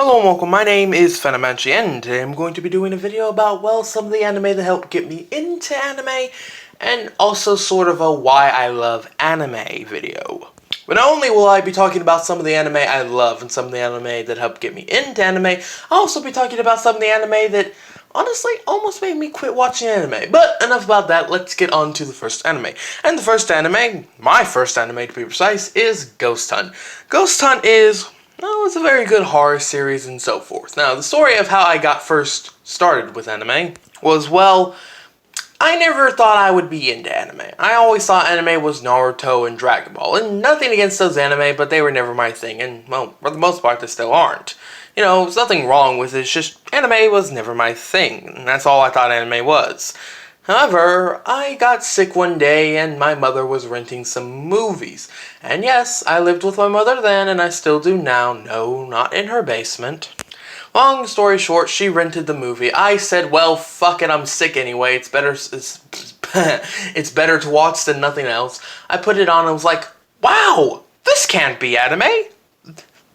Hello and welcome, my name is Fanamanchi and today I'm going to be doing a video about, well, some of the anime that helped get me into anime and also sort of a why I love anime video. But not only will I be talking about some of the anime I love and some of the anime that helped get me into anime, I'll also be talking about some of the anime that honestly almost made me quit watching anime. But enough about that, let's get on to the first anime. And the first anime, my first anime to be precise, is Ghost Hunt. Ghost Hunt is... well, it's a very good horror series and so forth. Now, the story of how I got first started with anime was, well, I never thought I would be into anime. I always thought anime was Naruto and Dragon Ball, and nothing against those anime, but they were never my thing, and, well, for the most part, they still aren't. You know, there's nothing wrong with it, it's just anime was never my thing, and that's all I thought anime was. However, I got sick one day and my mother was renting some movies. And yes, I lived with my mother then and I still do now. No, not in her basement. Long story short, she rented the movie. I said, well, fuck it, I'm sick anyway. It's better to watch than nothing else. I put it on and was like, wow, this can't be anime.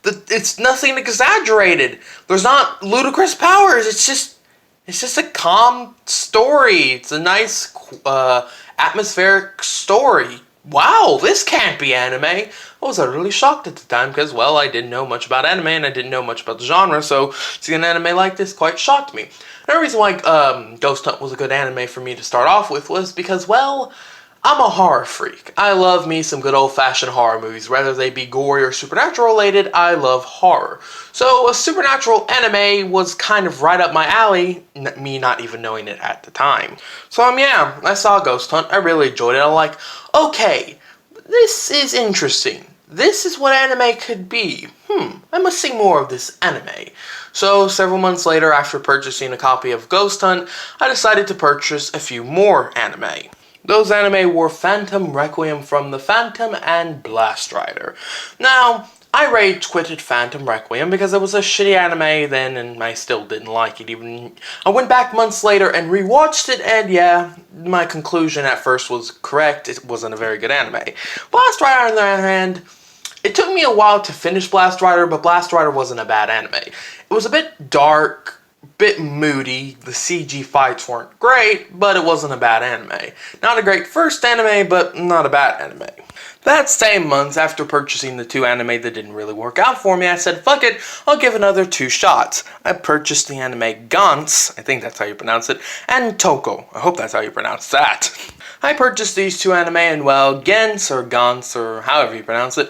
It's nothing exaggerated. There's not ludicrous powers. It's just a calm story. It's a nice, atmospheric story. Wow, this can't be anime. I was utterly shocked at the time because, well, I didn't know much about anime and I didn't know much about the genre, so seeing an anime like this quite shocked me. Another reason why Ghost Hunt was a good anime for me to start off with was because, well, I'm a horror freak. I love me some good old-fashioned horror movies. Whether they be gory or supernatural related, I love horror. So a supernatural anime was kind of right up my alley, me not even knowing it at the time. So yeah, I saw Ghost Hunt. I really enjoyed it. I'm like, okay, this is interesting. This is what anime could be. I must see more of this anime. So several months later, after purchasing a copy of Ghost Hunt, I decided to purchase a few more anime. Those anime were Phantom Requiem from the Phantom and Blassreiter. Now, I rage quitted Phantom Requiem because it was a shitty anime then and I still didn't like it. Even I went back months later and rewatched it and yeah, my conclusion at first was correct. It wasn't a very good anime. Blassreiter on the other hand, it took me a while to finish Blassreiter, but Blassreiter wasn't a bad anime. It was a bit dark, bit moody, the CG fights weren't great, but it wasn't a bad anime. Not a great first anime, but not a bad anime. That same month, after purchasing the two anime that didn't really work out for me, I said, fuck it, I'll give another two shots. I purchased the anime Gantz, I think that's how you pronounce it, and Tokko, I hope that's how you pronounce that. I purchased these two anime and, well, Gantz or however you pronounce it,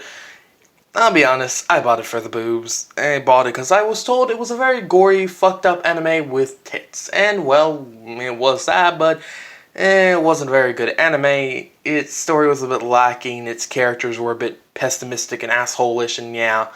I'll be honest, I bought it for the boobs. I bought it because I was told it was a very gory, fucked up anime with tits. And, well, it was that, but it wasn't a very good anime. Its story was a bit lacking, its characters were a bit pessimistic and asshole-ish, and yeah.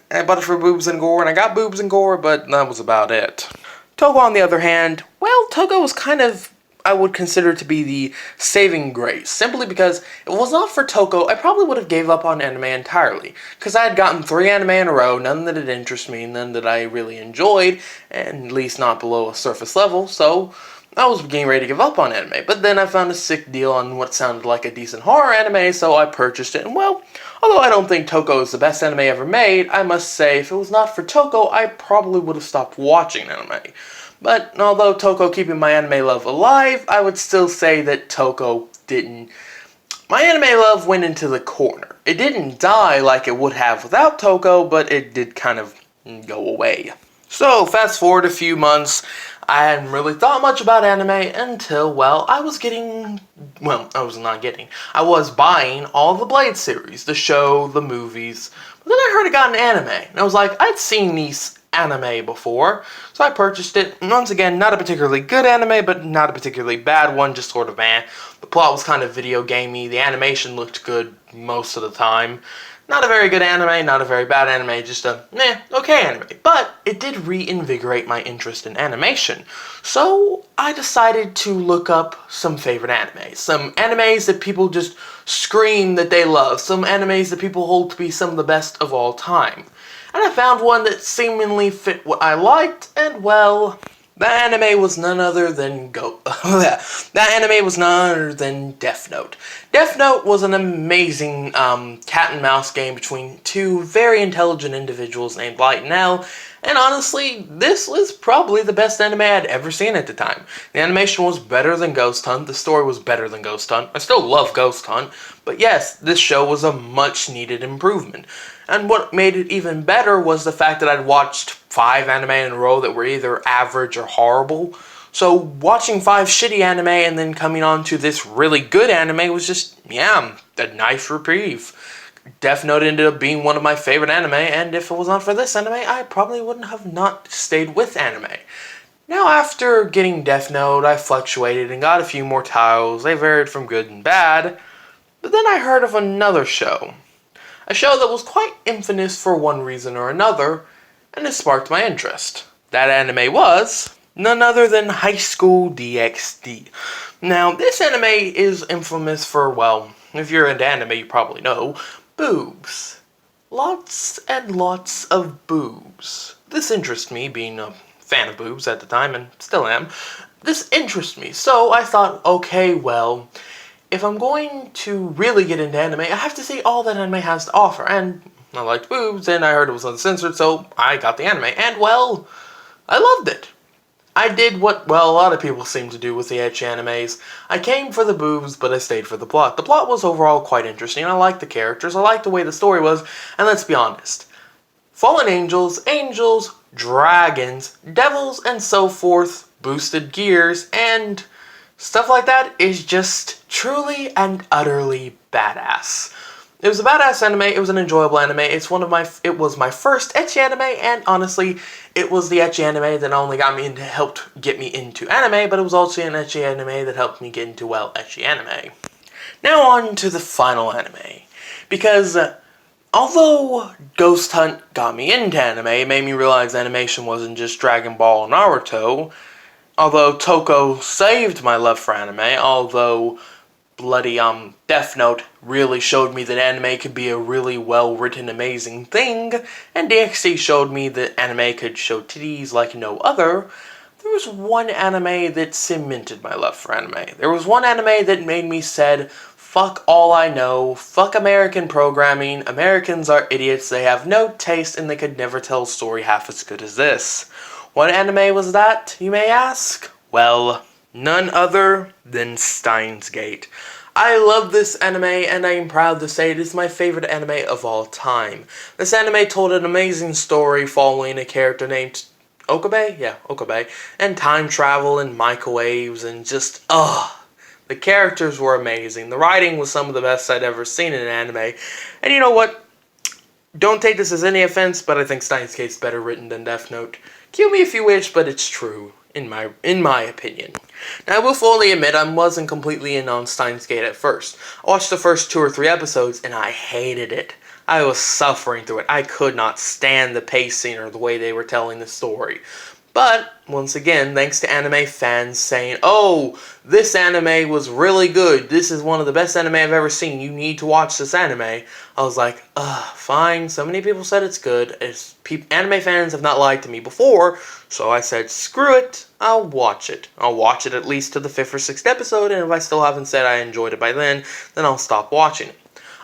I bought it for boobs and gore, and I got boobs and gore, but that was about it. Togo, on the other hand, well, Togo was kind of, I would consider to be the saving grace, simply because if it was not for Tokko, I probably would have gave up on anime entirely, because I had gotten 3 anime in a row, none that had interested me, none that I really enjoyed, and at least not below a surface level, so I was getting ready to give up on anime, but then I found a sick deal on what sounded like a decent horror anime, so I purchased it, and well, although I don't think Tokko is the best anime ever made, I must say, if it was not for Tokko, I probably would have stopped watching anime. But although Tokko keeping my anime love alive, I would still say that Tokko didn't... my anime love went into the corner. It didn't die like it would have without Tokko, but it did kind of go away. So, fast forward a few months, I hadn't really thought much about anime until, well, I was buying all the Blade series, the show, the movies, but then I heard it got an anime, and I was like, I'd seen these anime before, so I purchased it. Once again, not a particularly good anime, but not a particularly bad one, just sort of The plot was kind of video gamey, the animation looked good most of the time. Not a very good anime, not a very bad anime, just a okay anime. But it did reinvigorate my interest in animation. So I decided to look up some favorite animes. Some animes that people just scream that they love. Some animes that people hold to be some of the best of all time. And I found one that seemingly fit what I liked, and well, That anime was none other than that anime was none other than Death Note. Death Note was an amazing cat and mouse game between two very intelligent individuals named Light and L, and honestly, this was probably the best anime I'd ever seen at the time. The animation was better than Ghost Hunt, the story was better than Ghost Hunt. I still love Ghost Hunt, but yes, this show was a much needed improvement. And what made it even better was the fact that I'd watched 5 anime in a row that were either average or horrible. So watching 5 shitty anime and then coming on to this really good anime was just, yeah, a nice reprieve. Death Note ended up being one of my favorite anime, and if it was not for this anime, I probably wouldn't have not stayed with anime. Now, after getting Death Note, I fluctuated and got a few more titles. They varied from good and bad. But then I heard of another show. A show that was quite infamous for one reason or another, and it sparked my interest. That anime was none other than HighSchool DxD. Now, this anime is infamous for, well, if you're into anime, you probably know, boobs. Lots and lots of boobs. This interests me, being a fan of boobs at the time, and still am. This interests me, so I thought, okay, well, if I'm going to really get into anime, I have to see all that anime has to offer, and I liked boobs, and I heard it was uncensored, so I got the anime, and well, I loved it. I did what, well, a lot of people seem to do with the ecchi animes. I came for the boobs, but I stayed for the plot. The plot was overall quite interesting. I liked the characters, I liked the way the story was, and let's be honest. Fallen angels, angels, dragons, devils, and so forth, boosted gears, and stuff like that is just truly and utterly badass. It was a badass anime, it was an enjoyable anime, it was my first ecchi anime, and honestly, it was the ecchi anime that not only helped get me into anime, but it was also an ecchi anime that helped me get into, well, ecchi anime. Now on to the final anime, because although Ghost Hunt got me into anime, it made me realize animation wasn't just Dragon Ball and Naruto. Although Tokko saved my love for anime, although bloody Death Note really showed me that anime could be a really well-written, amazing thing, and DxD showed me that anime could show titties like no other, there was one anime that cemented my love for anime. There was one anime that made me said, fuck all I know, fuck American programming, Americans are idiots, they have no taste, and they could never tell a story half as good as this. What anime was that, you may ask? Well, none other than Steins Gate. I love this anime, and I am proud to say it is my favorite anime of all time. This anime told an amazing story following a character named Okabe? Yeah, Okabe. And time travel and microwaves and just, the characters were amazing. The writing was some of the best I'd ever seen in an anime. And you know what? Don't take this as any offense, but I think Steins Gate's better written than Death Note. Kill me if you wish, but it's true, in my opinion. Now, I will fully admit I wasn't completely in on Steins Gate at first. I watched the first 2 or 3 episodes, and I hated it. I was suffering through it. I could not stand the pacing or the way they were telling the story. But, once again, thanks to anime fans saying, oh, this anime was really good, this is one of the best anime I've ever seen, you need to watch this anime, I was like, fine, so many people said it's good, anime fans have not lied to me before, so I said, screw it, I'll watch it. I'll watch it at least to the 5th or 6th episode, and if I still haven't said I enjoyed it by then I'll stop watching it.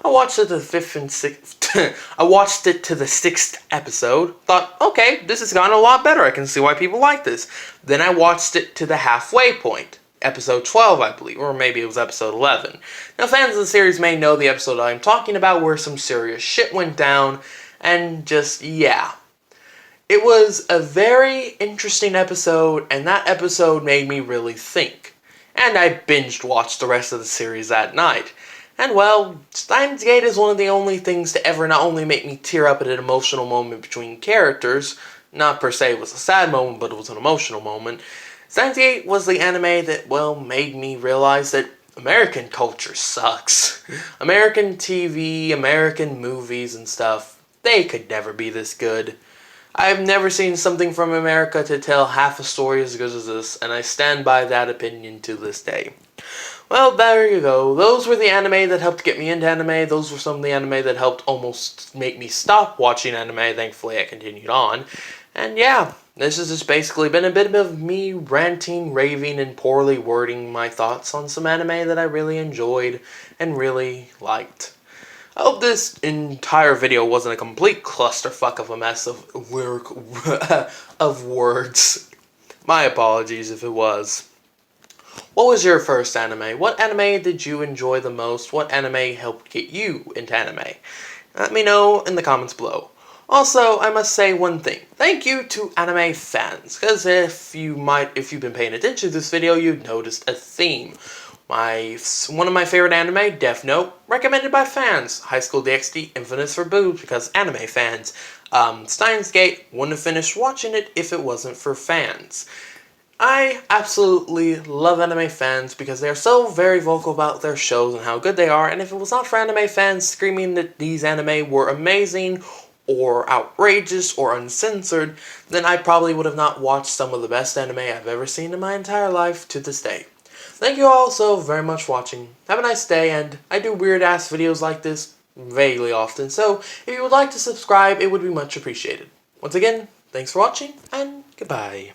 I watched it to the 5th and 6th. I watched it to the 6th episode. Thought, okay, this has gotten a lot better. I can see why people like this. Then I watched it to the halfway point. Episode 12, I believe, or maybe it was episode 11. Now, fans of the series may know the episode I'm talking about where some serious shit went down, and just, yeah. It was a very interesting episode, and that episode made me really think. And I binged watched the rest of the series that night. And well, Steins Gate is one of the only things to ever not only make me tear up at an emotional moment between characters, not per se it was a sad moment, but it was an emotional moment. Steins Gate was the anime that, well, made me realize that American culture sucks. American TV, American movies and stuff, they could never be this good. I've never seen something from America to tell half a story as good as this, and I stand by that opinion to this day. Well, there you go. Those were the anime that helped get me into anime. Those were some of the anime that helped almost make me stop watching anime. Thankfully, I continued on. And yeah, This has just basically been a bit of me ranting, raving, and poorly wording my thoughts on some anime that I really enjoyed and really liked. I hope this entire video wasn't a complete clusterfuck of a mess of of words. My apologies if it was. What was your first anime? What anime did you enjoy the most? What anime helped get you into anime? Let me know in the comments below. Also, I must say one thing. Thank you to anime fans, because if you've been paying attention to this video, you've noticed a theme. One of my favorite anime, Death Note, recommended by fans. HighSchool DxD, Infamous for boobs, because anime fans. Steins Gate, wouldn't have finished watching it if it wasn't for fans. I absolutely love anime fans because they are so very vocal about their shows and how good they are, and if it was not for anime fans screaming that these anime were amazing or outrageous or uncensored, then I probably would have not watched some of the best anime I've ever seen in my entire life to this day. Thank you all so very much for watching. Have a nice day, and I do weird-ass videos like this vaguely often, so if you would like to subscribe, it would be much appreciated. Once again, thanks for watching, and goodbye.